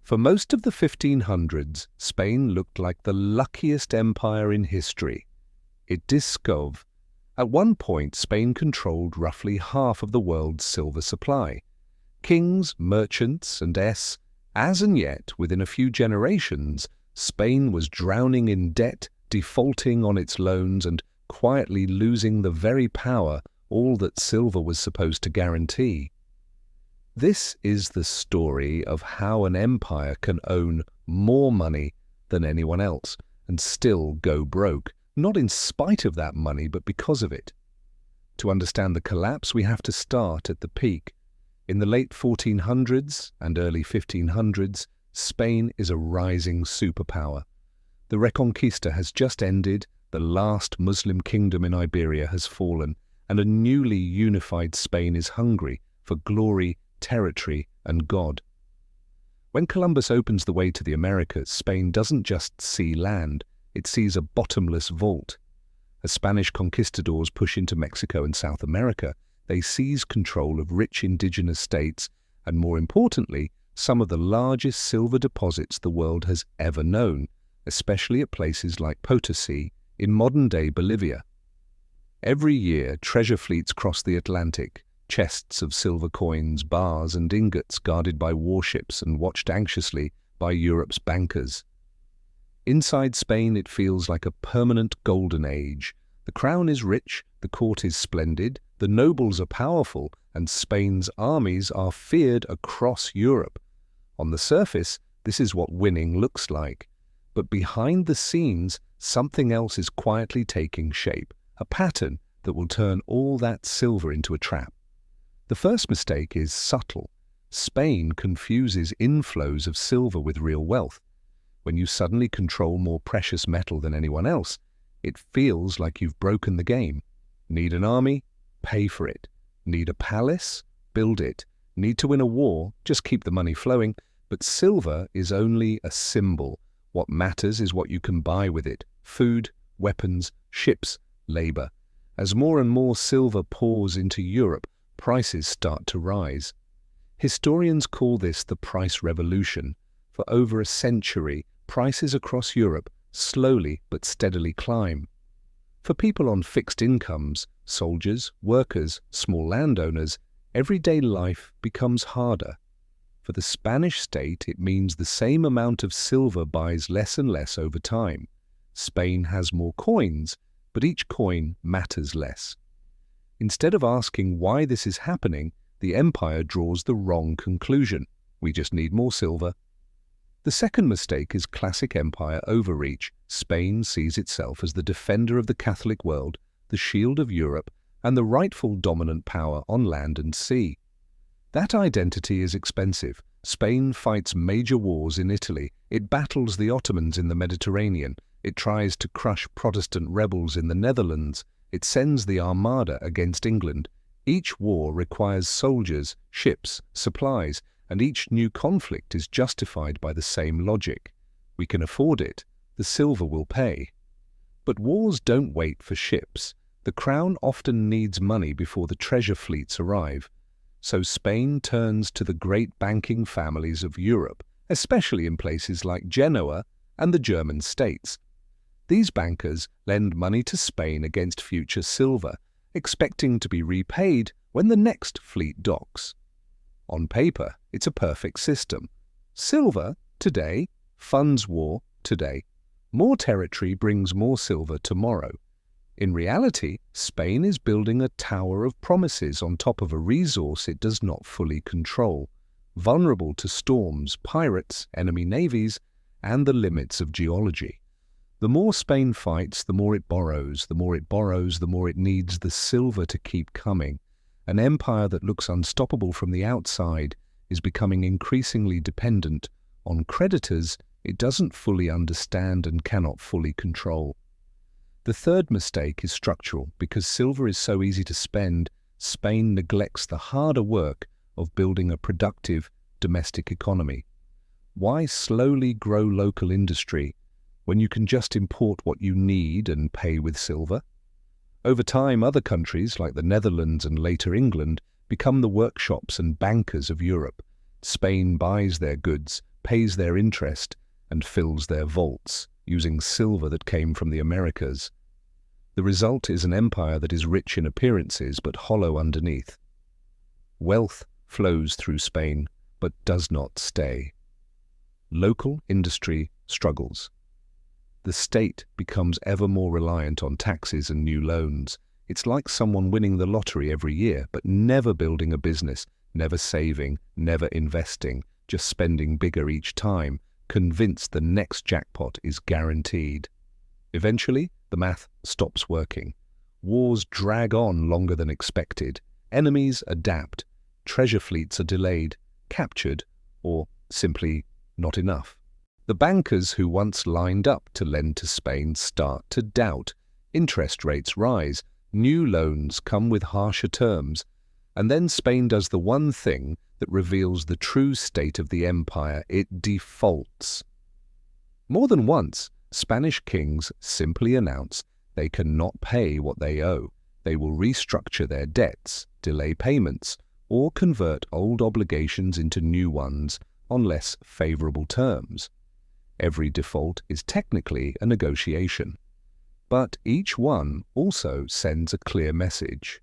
For most of the 1500s, Spain looked like the luckiest empire in history. It discovered. At one point, Spain controlled roughly half of the world's silver supply. Kings, merchants, and as and yet, within a few generations, Spain was drowning in debt, defaulting on its loans, and quietly losing the very power all that silver was supposed to guarantee. This is the story of how an empire can own more money than anyone else and still go broke, not in spite of that money, but because of it. To understand the collapse, we have to start at the peak. In the late 1400s and early 1500s, Spain is a rising superpower. The Reconquista has just ended, the last Muslim kingdom in Iberia has fallen, and a newly unified Spain is hungry for glory, territory, and God. When Columbus opens the way to the Americas, Spain doesn't just see land, it sees a bottomless vault. As Spanish conquistadors push into Mexico and South America, they seize control of rich indigenous states and, more importantly, some of the largest silver deposits the world has ever known, especially at places like Potosí in modern-day Bolivia. Every year, treasure fleets cross the Atlantic, chests of silver coins, bars, and ingots guarded by warships and watched anxiously by Europe's bankers. Inside Spain, it feels like a permanent golden age. The crown is rich, the court is splendid, the nobles are powerful, and Spain's armies are feared across Europe. On the surface, this is what winning looks like. But behind the scenes, something else is quietly taking shape, a pattern that will turn all that silver into a trap. The first mistake is subtle. Spain confuses inflows of silver with real wealth. When you suddenly control more precious metal than anyone else, it feels like you've broken the game. Need an army? Pay for it. Need a palace? Build it. Need to win a war? Just keep the money flowing. But silver is only a symbol. What matters is what you can buy with it: food, weapons, ships, labor. As more and more silver pours into Europe, prices start to rise. Historians call this the price revolution. For over a century, prices across Europe slowly but steadily climb. For people on fixed incomes, soldiers, workers, small landowners, everyday life becomes harder. For the Spanish state, it means the same amount of silver buys less and less over time. Spain has more coins, but each coin matters less. Instead of asking why this is happening, the empire draws the wrong conclusion. We just need more silver. The second mistake is classic empire overreach. Spain sees itself as the defender of the Catholic world, the shield of Europe, and the rightful dominant power on land and sea. That identity is expensive. Spain fights major wars in Italy. It battles the Ottomans in the Mediterranean. It tries to crush Protestant rebels in the Netherlands. It sends the Armada against England. Each war requires soldiers, ships, supplies, and each new conflict is justified by the same logic. We can afford it. The silver will pay. But wars don't wait for ships. The crown often needs money before the treasure fleets arrive. So Spain turns to the great banking families of Europe, especially in places like Genoa and the German states. These bankers lend money to Spain against future silver, expecting to be repaid when the next fleet docks. On paper, it's a perfect system. Silver, today, funds war, today. More territory brings more silver tomorrow. In reality, Spain is building a tower of promises on top of a resource it does not fully control, vulnerable to storms, pirates, enemy navies, and the limits of geology. The more Spain fights, the more it borrows. The more it borrows, the more it needs the silver to keep coming. An empire that looks unstoppable from the outside is becoming increasingly dependent on creditors it doesn't fully understand and cannot fully control. The third mistake is structural. Because silver is so easy to spend, Spain neglects the harder work of building a productive domestic economy. Why slowly grow local industry when you can just import what you need and pay with silver? Over time, other countries like the Netherlands and later England become the workshops and bankers of Europe. Spain buys their goods, pays their interest, and fills their vaults, using silver that came from the Americas. The result is an empire that is rich in appearances but hollow underneath. Wealth flows through Spain, but does not stay. Local industry struggles. The state becomes ever more reliant on taxes and new loans. It's like someone winning the lottery every year, but never building a business, never saving, never investing, just spending bigger each time, convinced the next jackpot is guaranteed. Eventually, the math stops working. Wars drag on longer than expected. Enemies adapt. Treasure fleets are delayed, captured, or simply not enough. The bankers who once lined up to lend to Spain start to doubt. Interest rates rise, new loans come with harsher terms, and then Spain does the one thing that reveals the true state of the empire: it defaults. More than once, Spanish kings simply announce they cannot pay what they owe. They will restructure their debts, delay payments, or convert old obligations into new ones on less favorable terms. Every default is technically a negotiation, but each one also sends a clear message.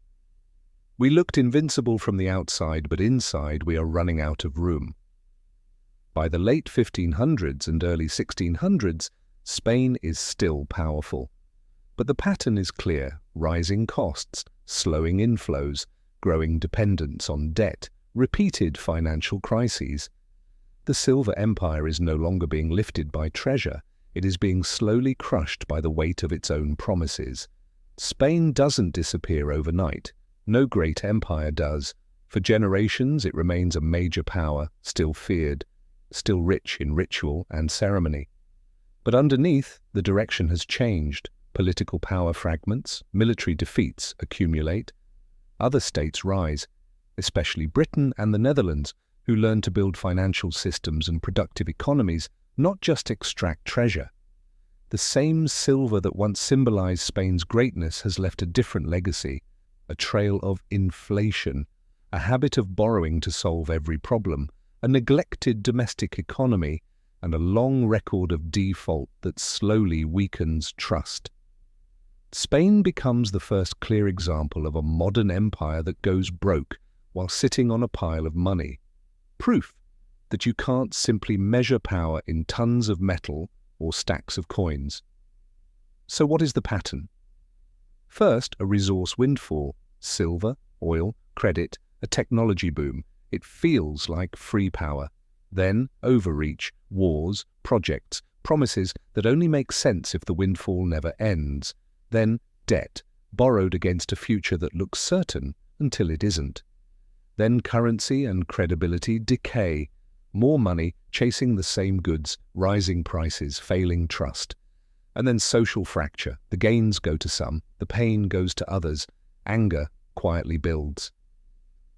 We looked invincible from the outside, but inside we are running out of room. By the late 1500s and early 1600s, Spain is still powerful. But the pattern is clear: rising costs, slowing inflows, growing dependence on debt, repeated financial crises. The Silver Empire is no longer being lifted by treasure, it is being slowly crushed by the weight of its own promises. Spain doesn't disappear overnight. No great empire does. For generations it remains a major power, still feared, still rich in ritual and ceremony. But underneath, the direction has changed. Political power fragments, military defeats accumulate. Other states rise, especially Britain and the Netherlands, who learn to build financial systems and productive economies, not just extract treasure. The same silver that once symbolized Spain's greatness has left a different legacy, a trail of inflation, a habit of borrowing to solve every problem, a neglected domestic economy, and a long record of default that slowly weakens trust. Spain becomes the first clear example of a modern empire that goes broke while sitting on a pile of money. Proof that you can't simply measure power in tons of metal or stacks of coins. So what is the pattern? First, a resource windfall: silver, oil, credit, a technology boom. It feels like free power. Then overreach, wars, projects, promises that only make sense if the windfall never ends. Then debt, borrowed against a future that looks certain until it isn't. Then currency and credibility decay. More money chasing the same goods, rising prices, failing trust. And then social fracture. The gains go to some, the pain goes to others. Anger quietly builds.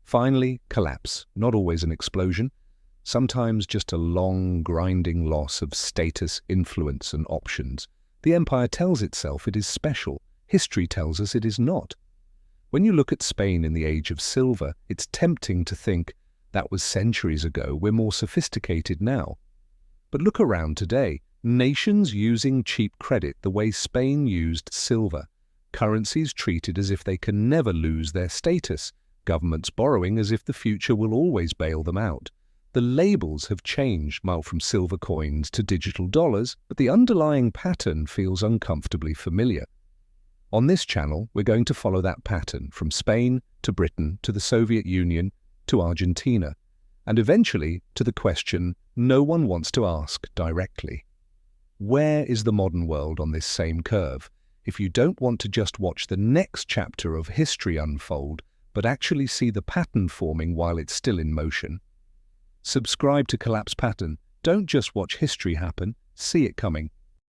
Finally, collapse. Not always an explosion. Sometimes just a long, grinding loss of status, influence, and options. The empire tells itself it is special. History tells us it is not. When you look at Spain in the age of silver, it's tempting to think that was centuries ago, we're more sophisticated now. But look around today. Nations using cheap credit the way Spain used silver. Currencies treated as if they can never lose their status. Governments borrowing as if the future will always bail them out. The labels have changed, from silver coins to digital dollars, but the underlying pattern feels uncomfortably familiar. On this channel, we're going to follow that pattern from Spain to Britain to the Soviet Union to Argentina, and eventually to the question no one wants to ask directly. Where is the modern world on this same curve? If you don't want to just watch the next chapter of history unfold, but actually see the pattern forming while it's still in motion, subscribe to Collapse Pattern. Don't just watch history happen, see it coming.